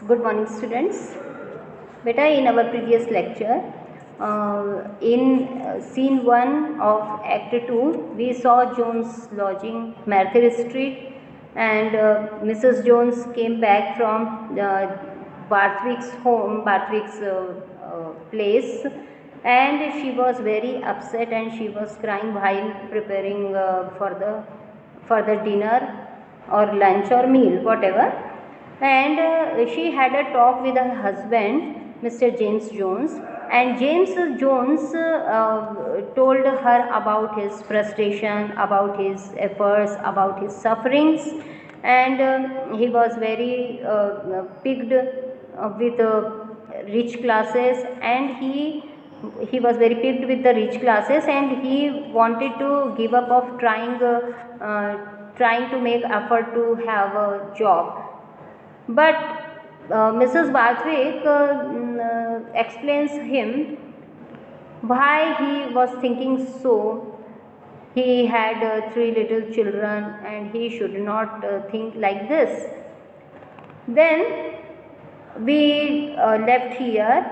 Good morning, students. Beta, in our previous lecture, in scene 1 of Act 2, we saw Jones lodging Merthyr Street, and Mrs. Jones came back from Barthwick's home, Barthwick's place, and she was very upset and she was crying while preparing for the dinner or lunch or meal, whatever. And she had a talk with her husband, Mr. James Jones, and James Jones told her about his frustration, about his efforts, about his sufferings, and he was very piqued with rich classes, and he was very piqued with the rich classes, and he wanted to give up of trying to make effort to have a job. But Mrs. Barthwick explains him why he was thinking so. He had 3 little children and he should not think like this. Then we left here.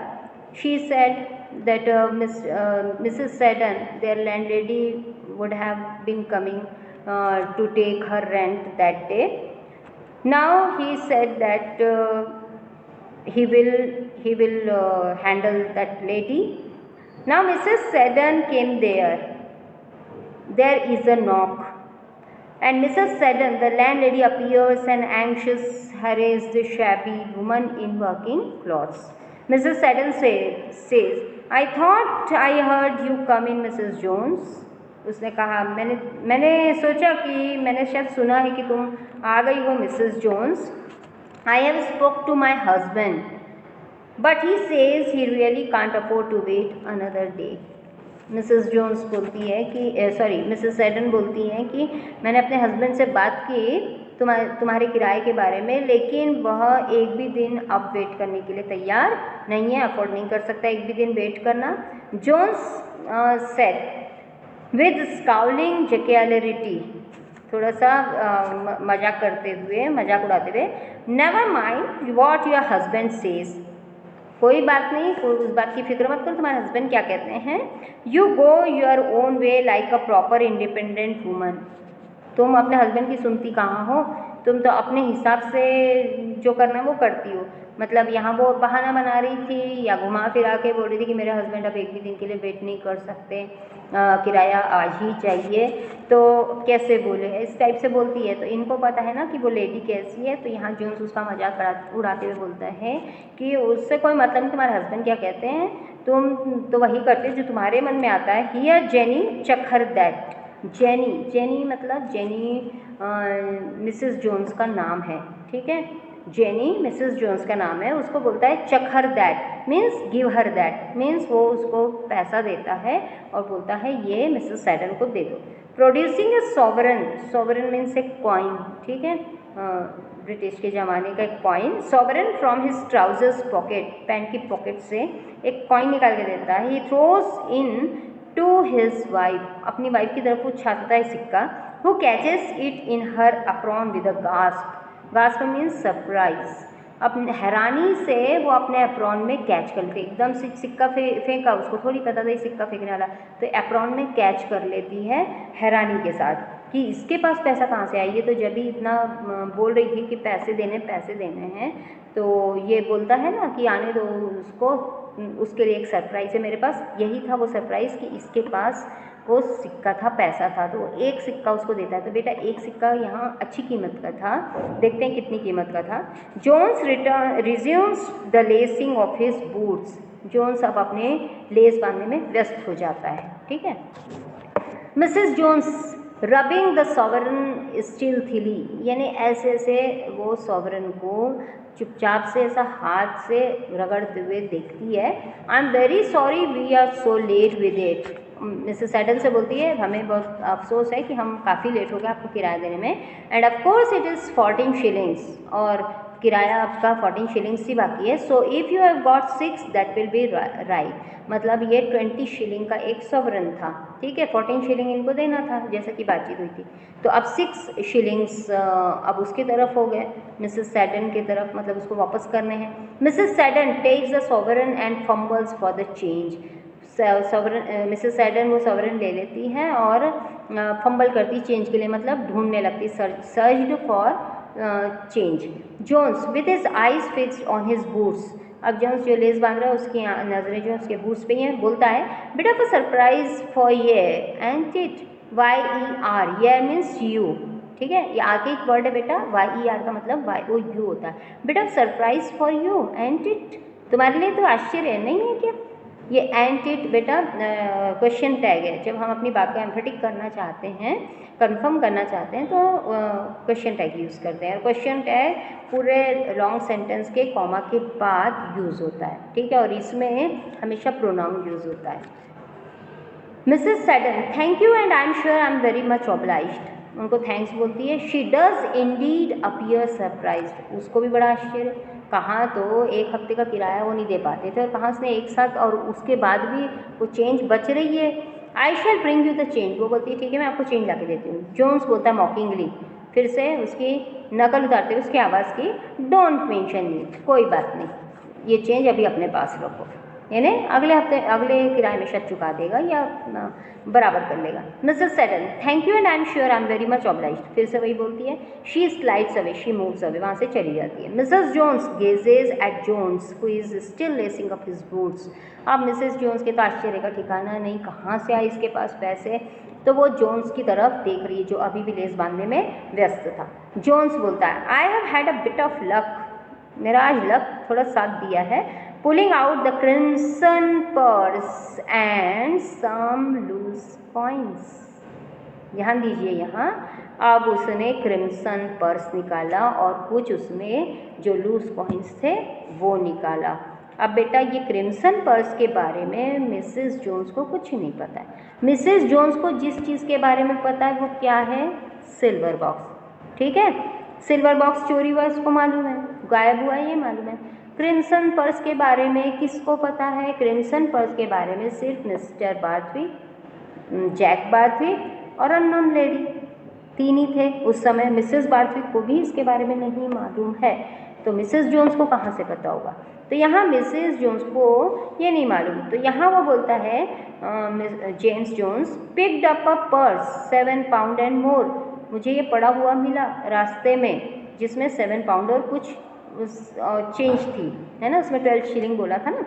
She said that Mrs. Seddon, their landlady, would have been coming to take her rent that day. Now he said that he will handle that lady. Now Mrs. Seddon came there. There is a knock, and Mrs. Seddon, the landlady, appears, an anxious, harassed, shabby woman in working clothes. Mrs. Seddon says, "I thought I heard you come in, Mrs. Jones." उसने कहा, मैंने सोचा कि मैंने शायद सुना है कि तुम आ गई हो, Mrs Jones. I have spoke to my husband, but he says he really can't afford to wait another day. Mrs Jones बोलती है कि मिसेस सेडन बोलती हैं कि मैंने अपने हस्बैंड से बात की तुम्हारे किराए के बारे में, लेकिन वह एक भी दिन अब वेट करने के लिए तैयार नहीं है, अफोर्ड नहीं कर सकता एक भी दिन वेट करना. जोन्स सेड विद स्काउलिंग जेक्युलरिटी, थोड़ा सा मजाक करते हुए, मजाक उड़ाते हुए, never mind what your husband says, कोई बात नहीं, कोई उस बात की फिक्र मत करो, तुम्हारे हस्बैंड क्या कहते हैं. You go your own way like a proper independent woman, तुम अपने हस्बैंड की सुनती कहाँ हो, तुम तो अपने हिसाब से जो करना है वो करती हो. मतलब यहाँ वो बहाना बना रही थी या घुमा फिरा के बोल रही थी कि मेरे हस्बैंड अब एक भी दिन के लिए वेट नहीं कर सकते, किराया आज ही चाहिए, तो कैसे बोले, इस टाइप से बोलती है. तो इनको पता है ना कि वो लेडी कैसी है, तो यहाँ जोन्स उसका मजाक उड़ाते हुए बोलता है कि उससे कोई मतलब नहीं, तुम्हारे हस्बैंड क्या कहते हैं, तुम तो वही करते जो तुम्हारे मन में आता है. हियर जेनी चखर दैट, जेनी मतलब जेनी मिसेस जोन्स का नाम है, ठीक है. जेनी मिसेस जोन्स का नाम है, उसको बोलता है चखर that, means give her that, means वो उसको पैसा देता है और बोलता है ये मिसेस सैडन को दे दो. Producing a sovereign, sovereign means एक कॉइन, ठीक है, ब्रिटिश के ज़माने का एक coin. Sovereign from his trousers pocket, pant की पॉकेट से एक कॉइन निकाल के देता है. He throws into his wife, अपनी वाइफ की तरफ वो छाता है सिक्का. Who catches it in her apron with a gasp, gasp means surprise, अपने हैरानी से वो अपने एप्रॉन में कैच कर लेती, एकदम से सिक्का फेंका, उसको थोड़ी पता था सिक्का फेंकने वाला, तो एप्रॉन में कैच कर लेती है हैरानी के साथ कि इसके पास पैसा कहाँ से आया. ये तो जब भी इतना बोल रही थी कि पैसे देने हैं, तो ये बोलता है ना कि आने दो उसको, उसके लिए एक सरप्राइज़ है मेरे पास. यही था वो सरप्राइज़ कि इसके पास वो सिक्का था, पैसा था, तो एक सिक्का उसको देता है. तो बेटा एक सिक्का यहाँ अच्छी कीमत का था, देखते हैं कितनी कीमत का था. Jones resumes the lacing of his boots, Jones अब अपने लेस बांधने में व्यस्त हो जाता है, ठीक है. Mrs Jones rubbing the sovereign stealthily, यानी ऐसे ऐसे वो सॉवरन को चुपचाप से ऐसा हाथ से रगड़ते हुए देखती है. I am very sorry we are so late with it, Mrs Sadden से बोलती है हमें बहुत अफसोस है कि हम काफ़ी लेट हो गए आपको किराया देने में. End of course it is 14 shillings, और किराया आपका 14 शिलिंग्स ही बाकी है। So if you have got 6 that will be right, मतलब ये 20 शिलिंग का एक सॉवरन था, ठीक है, 14 शिलिंग इनको देना था जैसा कि बातचीत हुई थी। तो अब 6 शिलिंग्स अब उसकी तरफ हो गए, मिसेस सैडन की तरफ, मतलब उसको वापस करने हैं। Mrs Seddon takes the sovereign and fumbles for the change. Sovereign Mrs Seddon वो सॉवरन ले लेती हैं और फंबल करती चेंज के लिए, मतलब ढूंढने लगती, searched for change. Jones with his eyes fixed on his boots, अब जोन्स जो लेस बांध रहा है उसकी नजरें जो उसके बूट्स पे हैं, बोलता है bit of a surprise for ये एंड इट YER, ये मीन्स यू, ठीक है, ये आगे एक वर्ड है बेटा, YER का मतलब वाई वो यू होता है। Bit of surprise for you and it, तुम्हारे लिए तो आश्चर्य नहीं है क्या? ये एंड इट बेटा क्वेश्चन टैग है, जब हम अपनी बात को एम्फेटिक करना चाहते हैं, कंफर्म करना चाहते हैं, तो क्वेश्चन टैग यूज़ करते हैं। और क्वेश्चन टैग पूरे लॉन्ग सेंटेंस के कॉमा के बाद यूज़ होता है, ठीक है, और इसमें हमेशा प्रोनाउन यूज़ होता है। Mrs Seddon thank you and I am sure I am very much obliged, उनको थैंक्स बोलती है। She does Indeed appear surprised, उसको भी बड़ा आश्चर्य, कहाँ तो एक हफ्ते का किराया वो नहीं दे पाते थे और कहाँ उसने एक साथ, और उसके बाद भी वो चेंज बच रही है। I shell bring you the change, वो बोलती है ठीक है मैं आपको चेंज ला के देती हूँ। जोन्स बोलता है मॉकिंगली, फिर से उसकी नकल उतारते हुए उसकी आवाज़ की, डोंट मेंशन मी, कोई बात नहीं, ये चेंज अभी अपने पास रखो, यानी अगले हफ्ते अगले किराए में शायद चुका देगा या बराबर कर लेगा। Mrs Seddon thank you and I am sure I am very much obliged, फिर से वही बोलती है। She slides away, she moves away, वहाँ से चली जाती है। Mrs Jones gazes at Jones who is still lacing up his boots, अब मिसेस जोन्स के तो आश्चर्य का ठिकाना नहीं, कहाँ से आए इसके पास पैसे, तो वो जोन्स की तरफ देख रही है जो अभी भी लेस बांधने में व्यस्त था। जोन्स बोलता है I have had a bit of luck, मेरा आज लक थोड़ा साथ दिया है। Pulling out the crimson purse and some loose coins, ध्यान दीजिए यहाँ, अब उसने क्रिम्सन पर्स निकाला और कुछ उसमें जो लूज कॉइन्स थे वो निकाला। अब बेटा ये क्रिम्सन पर्स के बारे में मिसेस जोन्स को कुछ नहीं पता है। मिसेस जोन्स को जिस चीज़ के बारे में पता है वो क्या है, सिल्वर बॉक्स, ठीक है, सिल्वर बॉक्स चोरी हुआ इसको मालूम है, गायब हुआ ये मालूम है। क्रिम्सन पर्स के बारे में किसको पता है, क्रिम्सन पर्स के बारे में सिर्फ मिस्टर बार्थवी, जैक बार्थवी और अननोन लेडी, तीन ही थे उस समय। मिसेस बार्थवी को भी इसके बारे में नहीं मालूम है, तो मिसेस जोन्स को कहाँ से पता होगा, तो यहाँ मिसेस जोन्स को ये नहीं मालूम, तो यहाँ वो बोलता है James Jones picked up a purse 7 pound and more, मुझे ये पड़ा हुआ मिला रास्ते में जिसमें 7 पाउंड और कुछ चेंज थी, है ना, उसमें 12 शिलिंग बोला था ना।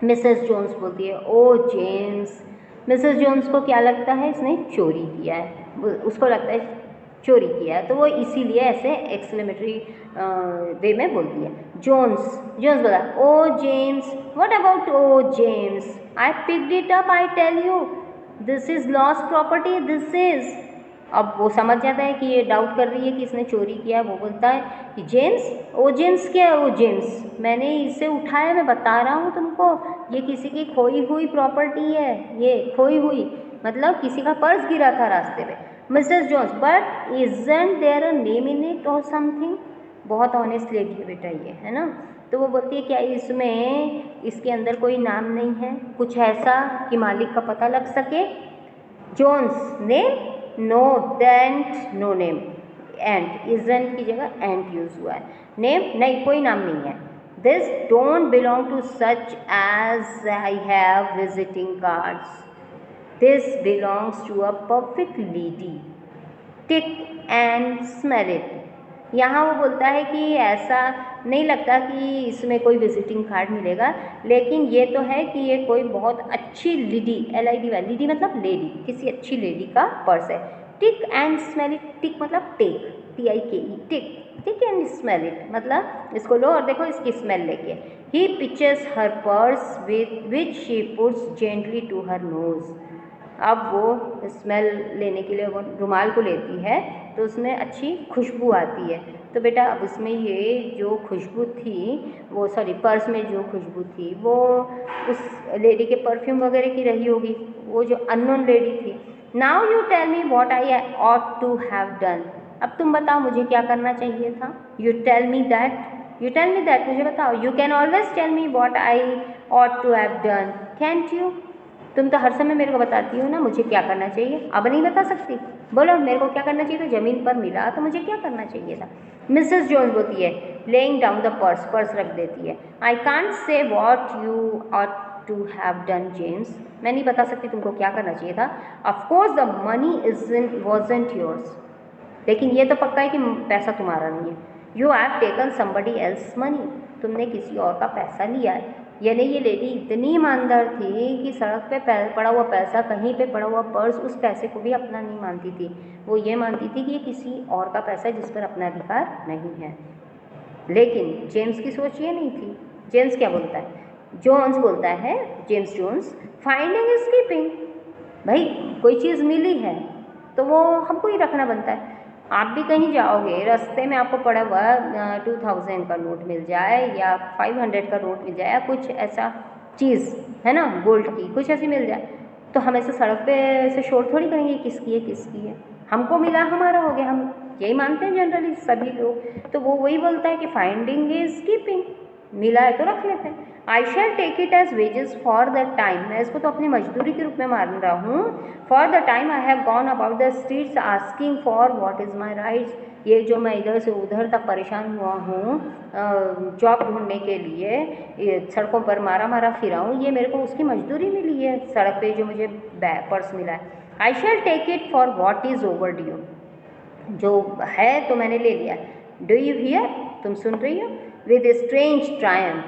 मिसेस जोन्स बोलती है ओ जेम्स, मिसेस जोन्स को क्या लगता है इसने चोरी किया है, उसको लगता है चोरी किया है, तो वो इसीलिए ऐसे एक्सक्लेमेटरी वे में बोलती है। जोन्स बोला oh James, what about oh James, I picked it up, I tell you this is lost property, this is, अब वो समझ जाता है कि ये डाउट कर रही है कि इसने चोरी किया है, वो बोलता है कि जेम्स, ओ जेम्स क्या है, ओ जेम्स मैंने इसे उठाया, मैं बता रहा हूँ तुमको, ये किसी की खोई हुई प्रॉपर्टी है, ये खोई हुई मतलब किसी का पर्स गिरा था रास्ते पे। Mrs Jones but isn't there a name in it और समथिंग, बहुत ऑनेस्ट लेडी है बेटा ये, है ना, तो वो बोलती है क्या इसमें इसके अंदर कोई नाम नहीं है, कुछ ऐसा कि मालिक का पता लग सके। Jones name no, tain't no name, and isn't की जगह एंट यूज हुआ है, नेम नहीं, कोई नाम नहीं है। This don't belong to such as I have visiting cards, this belongs to a perfect lady, take and smell it, यहाँ वो बोलता है कि ऐसा नहीं लगता कि इसमें कोई विजिटिंग कार्ड मिलेगा, लेकिन ये तो है कि ये कोई बहुत अच्छी लेडी, LIDY, लेडी मतलब लेडी, किसी अच्छी लेडी का पर्स है। Tike and smell it, tike मतलब take, TIKE, tike, tike and smell it मतलब इसको लो और देखो इसकी स्मेल लेके। He pitches her purse which she puts gently to her nose, अब वो स्मेल लेने के लिए वो रुमाल को लेती है तो उसमें अच्छी खुशबू आती है, तो बेटा अब उसमें ये जो खुशबू थी वो, सॉरी पर्स में जो खुशबू थी वो उस लेडी के परफ्यूम वगैरह की रही होगी, वो जो अननोन लेडी थी। Now you tell me what I ought to have done, अब तुम बताओ मुझे क्या करना चाहिए था। यू टेल मी दैट, मुझे बताओ। You can always tell me what I ought to have done, can't you. तुम तो हर समय मेरे को बताती हो ना मुझे क्या करना चाहिए, अब नहीं बता सकती? बोलो मेरे को क्या करना चाहिए था, ज़मीन पर मिला तो मुझे क्या करना चाहिए था। मिसेस जोन्स बोलती है, लेइंग डाउन द पर्स रख देती है। I can't say what you ought to have done James, मैं नहीं बता सकती तुमको क्या करना चाहिए था। Of course the money wasn't yours, लेकिन ये तो पक्का है कि पैसा तुम्हारा नहीं है। You have taken somebody else money, तुमने किसी और का पैसा लिया है। यानी ये लेडी इतनी ईमानदार थी कि सड़क पे पड़ा हुआ पैसा, कहीं पे पड़ा हुआ पर्स, उस पैसे को भी अपना नहीं मानती थी। वो ये मानती थी कि ये किसी और का पैसा है जिस पर अपना अधिकार नहीं है। लेकिन जेम्स की सोच ये नहीं थी। जेम्स क्या बोलता है, जोन्स बोलता है, James Jones, finding is keeping. भाई कोई चीज़ मिली है तो वो हमको ही रखना बनता है। आप भी कहीं जाओगे, रास्ते में आपको पड़ा हुआ 2000 का नोट मिल जाए या 500 का नोट मिल जाए या कुछ ऐसा चीज़ है ना, गोल्ड की कुछ ऐसी मिल जाए, तो हम ऐसे सड़क पे ऐसे शोर थोड़ी करेंगे किसकी है, हमको मिला हमारा हो गया, हम यही मानते हैं जनरली सभी लोग। तो वो वही बोलता है कि फाइंडिंग इज कीपिंग, मिला है तो रख लेते हैं। I shall take it as wages for the time, मैं इसको तो अपनी मजदूरी के रूप में मान रहा हूँ। For the time I have gone about the streets asking for what is my rights, ये जो मैं इधर से उधर तक परेशान हुआ हूँ जॉब ढूंढने के लिए, ये सड़कों पर मारा फिरा हूँ, ये मेरे को उसकी मजदूरी मिली है, सड़क पे जो मुझे पर्स मिला है। I shall take it for what is overdue, जो है तो मैंने ले लिया। डू यू हियर, तुम सुन रही हो। विद स्ट्रेंज ट्रायम्फ,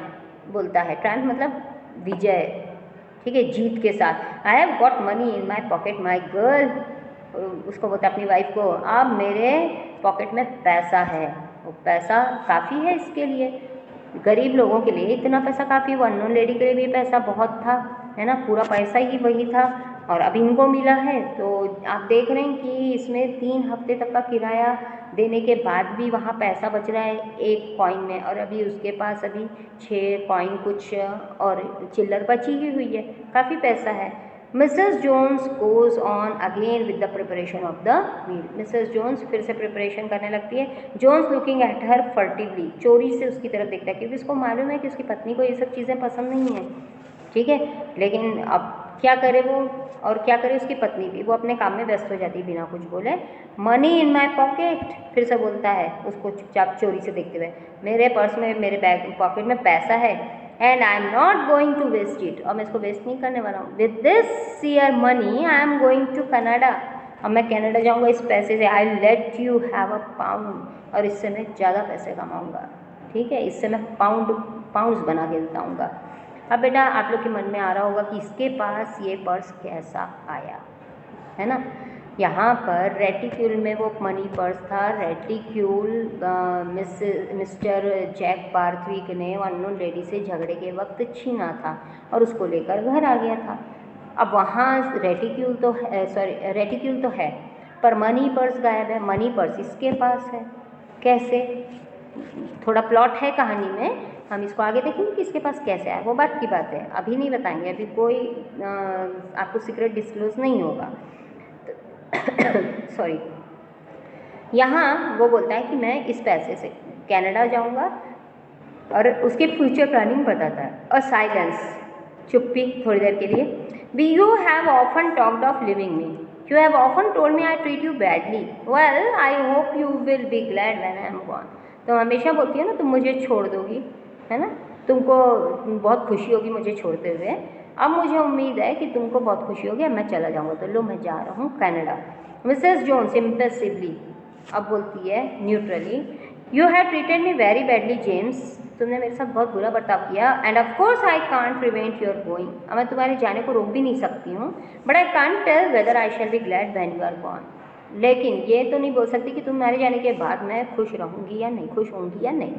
बोलता है ट्रायम्फ मतलब विजय, ठीक है, जीत के साथ। I have got money in my pocket my girl, उसको बोलता है अपनी वाइफ को, अब मेरे पॉकेट में पैसा है, वो पैसा काफ़ी है इसके लिए, गरीब लोगों के लिए इतना पैसा काफ़ी, वो अननोन लेडी के लिए भी पैसा बहुत था, है ना, पूरा पैसा ही वही था और अब इनको मिला है। तो आप देख रहे हैं कि इसमें 3 हफ्ते तक का किराया देने के बाद भी वहाँ पैसा बच रहा है 1 कॉइन में, और अभी उसके पास अभी 6 कॉइन कुछ और चिल्लर बची ही हुई है, काफ़ी पैसा है। Mrs Jones goes on again with the preparation of the meal, Mrs Jones फिर से प्रिपरेशन करने लगती है। Jones looking at her furtively, चोरी से उसकी तरफ देखता है क्योंकि उसको मालूम है कि उसकी पत्नी को ये सब चीज़ें पसंद नहीं है, ठीक है। लेकिन अब क्या करे वो, और क्या करे उसकी पत्नी भी, वो अपने काम में व्यस्त हो जाती है बिना कुछ बोले। मनी इन माई पॉकेट, फिर से बोलता है उसको चुपचाप चोरी से देखते हुए, मेरे पर्स में, मेरे बैग पॉकेट में पैसा है, and I am not going to waste it, और मैं इसको वेस्ट नहीं करने वाला हूँ। With this ere money I am going to Canada, अब मैं कनाडा जाऊँगा इस पैसे से। I let you have a pound, और इससे मैं ज़्यादा पैसे कमाऊँगा, ठीक है, इससे मैं पाउंड्स बना के बताऊँगा। अब बेटा आप लोग के मन में आ रहा होगा कि इसके पास ये पर्स कैसा आया, है ना। यहाँ पर रेटिक्यूल में वो मनी पर्स था, रेटिक्यूल मिस्टर जैक बार्थविक ने अननोन लेडी से झगड़े के वक्त छीना था और उसको लेकर घर आ गया था। अब वहाँ रेटिक्यूल तो है पर मनी पर्स गायब है, मनी पर्स इसके पास है, कैसे, थोड़ा प्लॉट है कहानी में, हम इसको आगे देखेंगे कि इसके पास कैसे आया, वो बात की बात है, अभी नहीं बताएंगे, अभी कोई आपको सीक्रेट डिस्क्लोज नहीं होगा। सॉरी, यहाँ वो बोलता है कि मैं इस पैसे से कनाडा जाऊँगा, और उसके फ्यूचर प्लानिंग बताता है। और साइलेंस, चुप्पी थोड़ी देर के लिए। We you have often talked of leaving me, you have often told me I treat you badly, well I hope you will be glad when I am gone. तो हमेशा बोलती है ना तुम मुझे छोड़ दोगी, है ना, तुमको बहुत खुशी होगी मुझे छोड़ते हुए, अब मुझे उम्मीद है कि तुमको बहुत खुशी होगी, अब मैं चला जाऊँगा, तो लो मैं जा रहा हूँ कनाडा। मिसेस जोन्स इम्प्रेसिवली अब बोलती है neutrally, you have treated me very badly James, तुमने मेरे साथ बहुत बुरा बर्ताव किया, end of course I can't prevent your going, अब मैं तुम्हारे जाने को रोक भी नहीं सकती हूँ, but I can't tell whether I shall be glad when you are gone, लेकिन ये तो नहीं बोल सकती कि तुम्हारे जाने के बाद मैं खुश रहूँगी या नहीं, खुश होंगी या नहीं।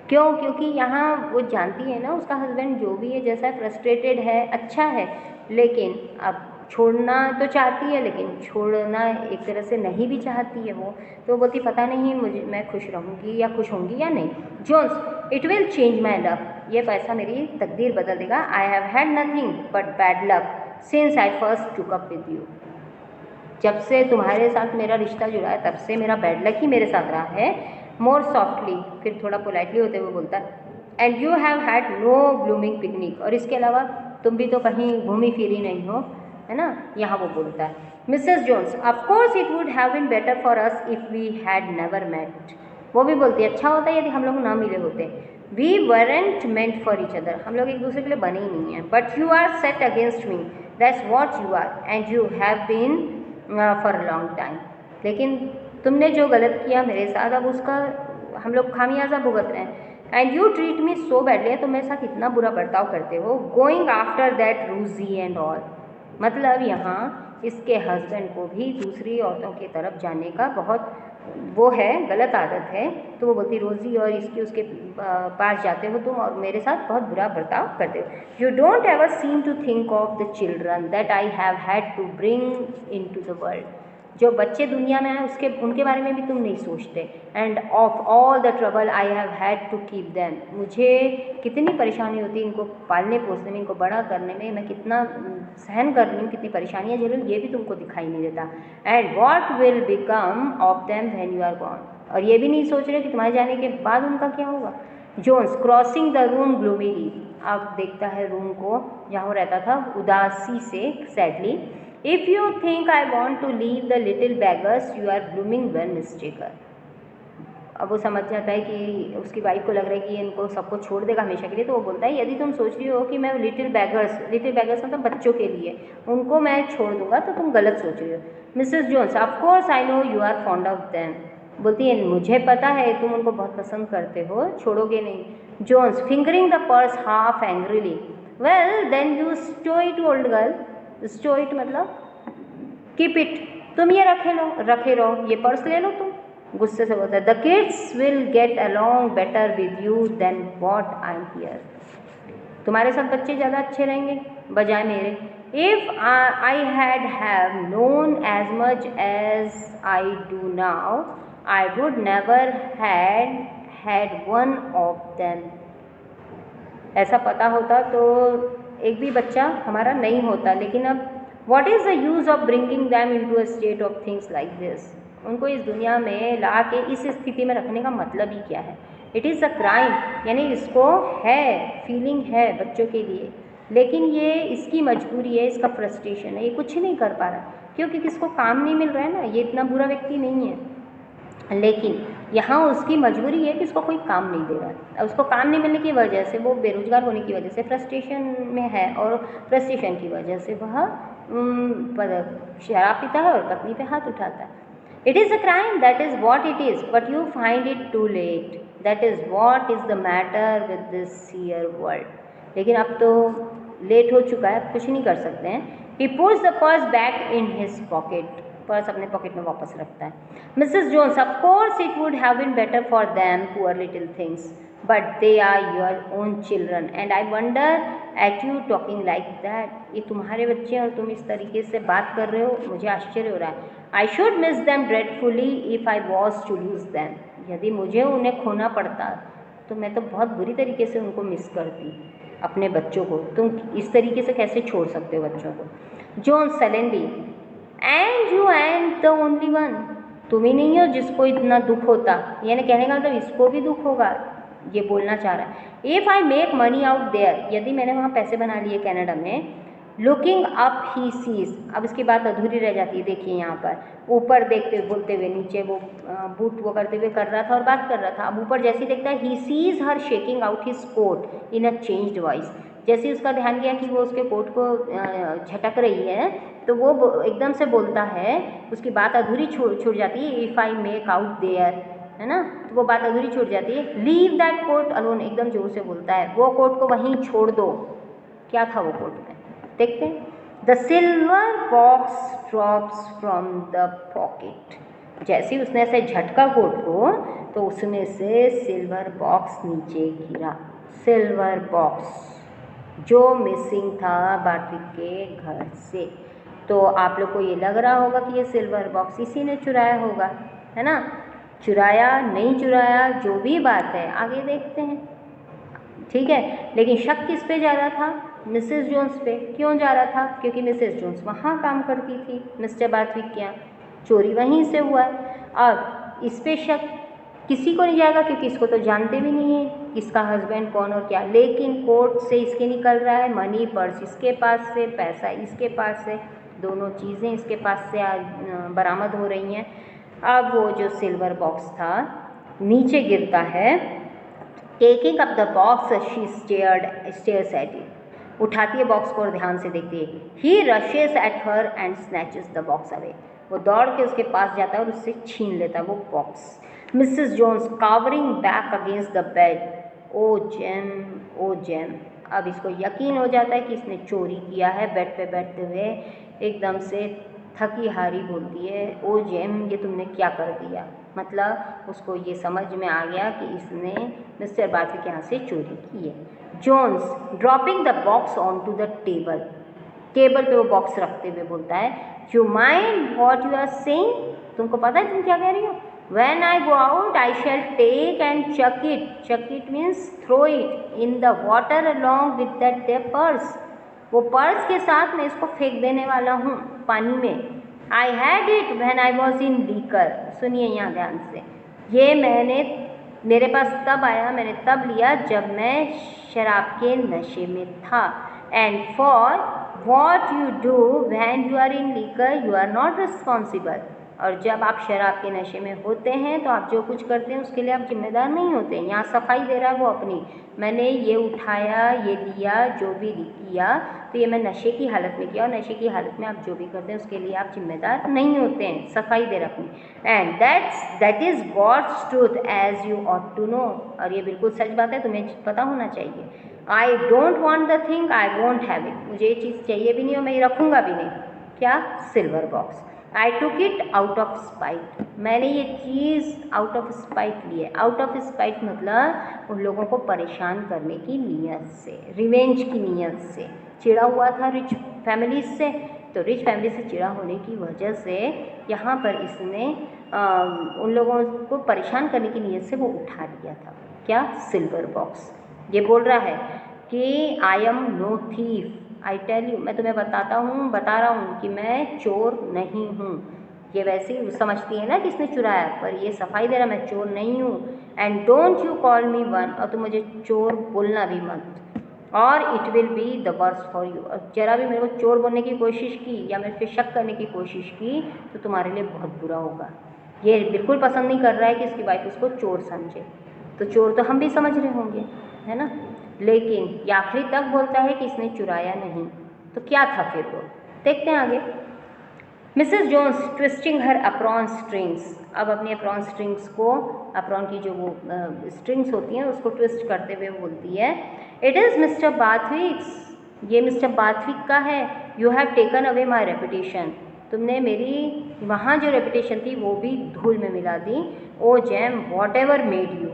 क्यों, क्योंकि यहाँ वो जानती है ना उसका हस्बैंड जो भी है जैसा फ्रस्ट्रेटेड है, अच्छा है, लेकिन अब छोड़ना तो चाहती है, लेकिन छोड़ना एक तरह से नहीं भी चाहती है वो, तो बोलती पता नहीं मुझे मैं खुश रहूँगी या खुश होंगी या नहीं। Jones, it will change my luck, ये पैसा मेरी तकदीर बदल देगा। I have had nothing but bad luck since I first took up with you, जब से तुम्हारे साथ मेरा रिश्ता जुड़ा है तब से मेरा बैड लक ही मेरे साथ रहा है। मोर सॉफ्टली, फिर थोड़ा पोलाइटली होते हुए बोलता है, and you have had no blooming picnic, और इसके अलावा तुम भी तो कहीं घूमी फिरी नहीं हो, है ना, यहाँ वो बोलता है। Mrs Jones, of course it would have been better for us if we had never met. वो भी बोलती है अच्छा होता यदि हम लोग ना मिले होते। We weren't meant for each other, हम लोग एक दूसरे के लिए बने ही नहीं हैं। But you are set against me, that's what you are, and you have been for a long time. लेकिन तुमने जो गलत किया मेरे साथ, अब उसका हम लोग खामियाजा भुगत रहे हैं। And you treat me so badly, तुम मेरे साथ इतना बुरा बर्ताव करते हो। Going after that Roojie and all, मतलब यहाँ इसके हस्बैंड को भी दूसरी औरतों की तरफ जाने का बहुत वो है, गलत आदत है। तो वो बोलती रोज़ी और इसकी उसके पास जाते हो तुम और मेरे साथ बहुत बुरा बर्ताव करते हो। You don't ever seem to think of the children that I have had to bring into the world, जो बच्चे दुनिया में आए उसके उनके बारे में भी तुम नहीं सोचते। And of all the trouble I have had to keep them, मुझे कितनी परेशानी होती है इनको पालने पोसने में, इनको बड़ा करने में, मैं कितना सहन कर रही हूँ, कितनी परेशानियाँ झेल रही हूँ, ये भी तुमको दिखाई नहीं देता। And what will become of them when you are gone, और ये भी नहीं सोच रहे कि तुम्हारे जाने के बाद उनका क्या होगा। जोन्स क्रॉसिंग द रूम ग्लूमीली, आप देखता है रूम को जहाँ वो रहता था उदासी से, sadly. If you think I want to leave the little beggars, you are blooming well mistaken. अब वो समझ जाता है कि उसकी वाइफ को लग रहा है कि इनको सबको छोड़ देगा हमेशा के लिए, तो वो बोलता है यदि तुम सोच रही हो कि मैं लिटिल बैगर्स मतलब बच्चों के लिए उनको मैं छोड़ दूंगा तो तुम गलत सोच रही हो। Mrs Jones, of course I know you are fond of them, बोलती है मुझे पता है तुम उनको बहुत पसंद करते हो, छोड़ोगे नहीं। Jones fingering the purse half angrily, well then you stow it old girl, stow it मतलब कीप इट, तुम ये रखे रहो, ये पर्स ले लो तुम, गुस्से से बोलता है। The kids will get along better with you than what I am here, तुम्हारे साथ बच्चे ज़्यादा अच्छे रहेंगे बजाय मेरे। If I have known as much as I do now I would never had one of them, ऐसा पता होता तो एक भी बच्चा हमारा नहीं होता। लेकिन अब what is the use of bringing them into a state of things like this, उनको इस दुनिया में ला के इस स्थिति में रखने का मतलब ही क्या है। इट इज़ अ क्राइम, यानी इसको है फीलिंग है बच्चों के लिए, लेकिन ये इसकी मजबूरी है, इसका फ्रस्ट्रेशन है, ये कुछ नहीं कर पा रहा क्योंकि किसको काम नहीं मिल रहा है ना, ये इतना बुरा व्यक्ति नहीं है। लेकिन यहाँ उसकी मजबूरी है कि उसको कोई काम नहीं दे रहा है, उसको काम नहीं मिलने की वजह से, वो बेरोजगार होने की वजह से फ्रस्ट्रेशन में है, और फ्रस्ट्रेशन की वजह से वह शराब पीता है और पत्नी पे हाथ उठाता है। It is a crime, that is what it is, but you find it too late, that is what is the matter with this here world. लेकिन अब तो लेट हो चुका है, कुछ नहीं कर सकते हैं। He puts the purse back in his pocket, purse अपने पॉकेट में वापस रखता है। Mrs Jones, of course it would have been better for them poor little things, but they are your own children and I wonder at you talking like that, ये तुम्हारे बच्चे और तुम इस तरीके से बात कर रहे हो, मुझे आश्चर्य हो रहा है। I should miss them dreadfully if I was to lose them, यदि मुझे उन्हें खोना पड़ता तो मैं तो बहुत बुरी तरीके से उनको मिस करती अपने बच्चों को, तुम इस तरीके से कैसे छोड़ सकते हो बच्चों को। Joan Salendy, and you and the only one, तुम ही नहीं हो जिसको इतना दुख होता, यानी कहने का मतलब इसको भी दुख होगा, ये बोलना चाह रहा है। If I make money out there, यदि मैंने वहाँ पैसे बना लिए कनाडा में, लुकिंग अप ही सीज, अब इसकी बात अधूरी रह जाती है। देखिए यहाँ पर ऊपर देखते हुए बोलते हुए, नीचे वो बूट वो करते हुए कर रहा था और बात कर रहा था, अब ऊपर जैसे देखता है he sees her shaking out his coat in a changed voice, जैसे उसका ध्यान गया कि वो उसके कोट को झटक रही है तो वो एकदम से बोलता है, उसकी बात अधूरी छूट जाती है। If I make out there, है ना, तो वो बात अधूरी छूट जाती है। लीव दैट कोट अलोन, एकदम जोर से बोलता है वो कोट को वहीं छोड़ दो। क्या था वो कोट में, देखते हैं। The silver box drops from the pocket, जैसे ही उसने ऐसे झटका कोट को तो उसमें से सिल्वर बॉक्स नीचे गिरा। सिल्वर बॉक्स जो मिसिंग था बार्टविक के घर से, तो आप लोग को ये लग रहा होगा कि ये सिल्वर बॉक्स इसी ने चुराया होगा, है ना। चुराया नहीं चुराया जो भी बात है आगे देखते हैं, ठीक है। लेकिन शक किस पे ज़्यादा था, मिसेस जोन्स पे। क्यों जा रहा था? क्योंकि मिसेस जोन्स वहाँ काम करती थी मिस्टर बार्थविक के यहाँ, चोरी वहीं से हुआ है। अब इस पे शक किसी को नहीं जाएगा क्योंकि इसको तो जानते भी नहीं है इसका हस्बैंड कौन और क्या, लेकिन कोर्ट से इसके निकल रहा है मनी, पर्स इसके पास से, पैसा इसके पास से, दोनों चीज़ें इसके पास से बरामद हो रही हैं। अब वो जो सिल्वर बॉक्स था नीचे गिरता है। Taking up the box she stares at it, उठाती है बॉक्स को और ध्यान से देखती है। He rushes at her and snatches the box away, वो दौड़ के उसके पास जाता है और उससे छीन लेता है वो box. Mrs Jones cowering back against the bed, oh Jem oh Jem. अब इसको यकीन हो जाता है कि इसने चोरी किया है। बेड पे बैठते हुए एकदम से थकी हारी बोलती है, ओ जेम ये तुमने क्या कर दिया। मतलब उसको ये समझ में आ गया कि इसने मिस्टर बार्थविक के यहाँ से चोरी की है। Jones dropping the box on to the table, table पे वो बॉक्स रखते हुए बोलता है, you mind what you are saying, तुमको पता है तुम क्या कह रही हो। When I go out, I shall take and chuck it. Chuck it means throw it in the water along with that their purse. वो पर्स के साथ मैं इसको फेंक देने वाला हूँ पानी में। I had it when I was in liquor. सुनिए यहाँ ध्यान से, ये मेरे पास तब आया, मैंने तब लिया जब मैं शराब के नशे में था। And for what you do when you are in liquor, you are not responsible. और जब आप शराब के नशे में होते हैं तो आप जो कुछ करते हैं उसके लिए आप जिम्मेदार नहीं होते। यहाँ सफाई दे रहा है वो अपनी, मैंने ये उठाया, ये लिया, जो भी किया तो ये मैं नशे की हालत में किया, और नशे की हालत में आप जो भी करते हैं उसके लिए आप जिम्मेदार नहीं होते हैं। सफाई दे रहा अपनी। And that is God's truth as you ought to know, और ये बिल्कुल सच बात है, तुम्हें पता होना चाहिए। आई don't want the thing, I want have it, मुझे ये चीज़ चाहिए भी नहीं और मैं ये रखूँगा भी नहीं। क्या? Silver box. I took it out of spite, मैंने ये चीज़ आउट ऑफ स्पाइट ली है। आउट ऑफ स्पाइट मतलब उन लोगों को परेशान करने की नीयत से, रिवेंज की नीयत से। चिढ़ा हुआ था रिच फैमिलीज से, तो रिच फैमिली से चिढ़ा होने की वजह से यहाँ पर इसने उन लोगों को परेशान करने की नीयत से वो उठा लिया था। क्या? Silver box. ये बोल रहा है कि I am no thief, I tell you, मैं तुम्हें बता रहा हूँ कि मैं चोर नहीं हूँ। ये वैसे ही समझती है ना कि इसने चुराया, पर ये सफाई दे रहा मैं चोर नहीं हूँ। And don't you call me one, और तुम मुझे चोर बोलना भी मत, और it will be the worst for you, और जरा भी मेरे को चोर बोलने की कोशिश की या मेरे पे शक करने की कोशिश की तो तुम्हारे लिए बहुत बुरा होगा। ये बिल्कुल पसंद नहीं कर रहा है कि इसकी वाइफ उसको चोर समझे, तो चोर तो हम भी समझ रहे होंगे, है ना। लेकिन ये आखिरी तक बोलता है कि इसने चुराया नहीं, तो क्या था फिर वो, देखते हैं आगे। मिसेस जोन्स ट्विस्टिंग हर अप्रॉन स्ट्रिंग्स, अब अपनी अप्रॉन स्ट्रिंग्स को, अप्रॉन की जो वो स्ट्रिंग्स होती हैं उसको ट्विस्ट करते हुए बोलती है, इट इज़ मिस्टर बार्थविक्स, ये मिस्टर बार्थविक का है। You have taken away my reputation, तुमने मेरी वहाँ जो रेपुटेशन थी वो भी धूल में मिला दी। Oh Jem whatever made you,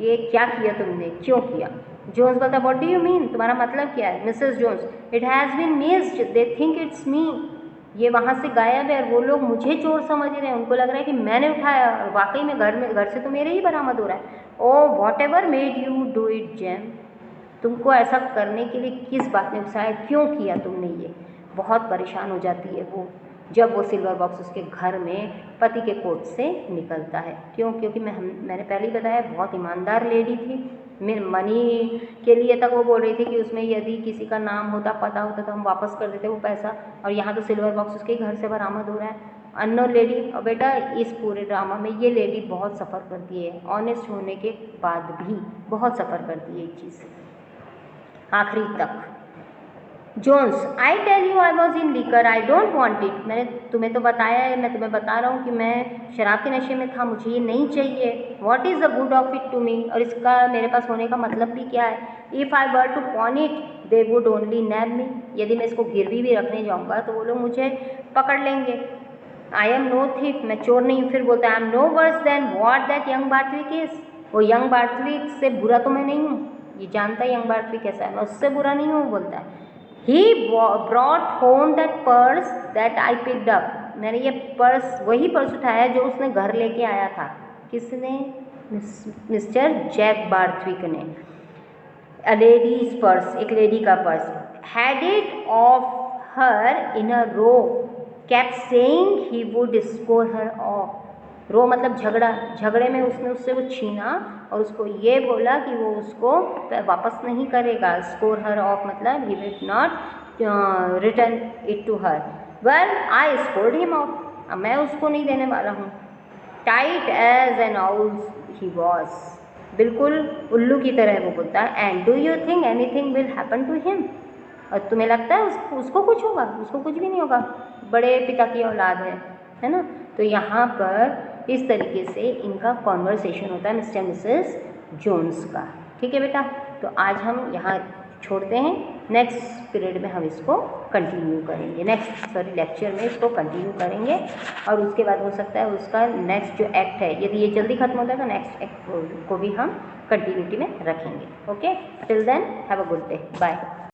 ये क्या किया तुमने, क्यों किया। जोन्स बोलता, व्हाट डू यू मीन, तुम्हारा मतलब क्या है। Mrs Jones, it has been missed, they think it's me, ये वहाँ से गायब है और वो लोग मुझे चोर समझ रहे हैं, उनको लग रहा है कि मैंने उठाया, और वाकई में घर से तो मेरे ही बरामद हो रहा है। Oh whatever made you do it Jem, तुमको ऐसा करने के लिए किस बात ने उकसाया, क्यों किया तुमने ये। बहुत परेशान हो जाती है वो जब वो सिल्वर बॉक्स उसके घर में पति के कोर्ट से निकलता है। क्यों? क्योंकि मैंने पहले ही बताया बहुत ईमानदार लेडी थी। मनी के लिए तक वो बोल रही थी कि उसमें यदि किसी का नाम होता, पता होता तो हम वापस कर देते वो पैसा, और यहाँ तो सिल्वर बॉक्स उसके घर से बरामद हो रहा है। अननोन लेडी, और बेटा इस पूरे ड्रामा में ये लेडी बहुत सफ़र करती है, ऑनेस्ट होने के बाद भी बहुत सफ़र करती है इस चीज़ से आखिरी तक। Jones, I tell you I was in liquor, I don't want it, मैंने तुम्हें तो बताया है, मैं तुम्हें बता रहा हूँ कि मैं शराब के नशे में था, मुझे ये नहीं चाहिए। What is the good of it to me, और इसका मेरे पास होने का मतलब भी क्या है। If I were to pawn it they would only nab me, यदि मैं इसको गिरवी भी रखने जाऊँगा तो वो लोग मुझे पकड़ लेंगे। आई एम नो थीफ, मैं चोर नहीं हूँ। फिर बोलता है, I am no worse than what that young Barthwick is, वो यंग बार्थविक से बुरा तो मैं नहीं हूँ, ये जानता है यंग बार्थविक कैसा है, मैं उससे बुरा नहीं हूँ, बोलता है। He brought home that purse that I picked up, मैंने ये पर्स, वही पर्स उठाया जो उसने घर लेके आया था। किसने? मिस्टर जैक बार्थविक ने। अ लेडीज पर्स, एक लेडी का purse, had it off her in a row, kept saying he would score her off. Row मतलब झगड़ा, झगड़े में उसने उससे वो छीना और उसको ये बोला कि वो उसको वापस नहीं करेगा. स्कोर हर ऑफ मतलब he would not return it to her. Well, I scored him off. अब मैं उसको नहीं देने वाला हूँ. Tight as an owl he was. बिल्कुल उल्लू की तरह वो बोलता है. And do you think anything will happen to him? और तुम्हें लगता है उसको कुछ होगा? उसको कुछ भी नहीं होगा, बड़े पिता की औलाद है ना. तो यहाँ पर इस तरीके से इनका कॉन्वर्सेशन होता है मिस्टर मिसेस जोन्स का. ठीक है बेटा, तो आज हम यहाँ छोड़ते हैं. नेक्स्ट पीरियड में हम इसको कंटिन्यू करेंगे, नेक्स्ट लेक्चर में इसको कंटिन्यू करेंगे. और उसके बाद हो सकता है उसका नेक्स्ट जो एक्ट है, यदि ये जल्दी खत्म होता है तो नेक्स्ट एक्ट को भी हम कंटिन्यूटी में रखेंगे. Okay, till then have a good day, bye.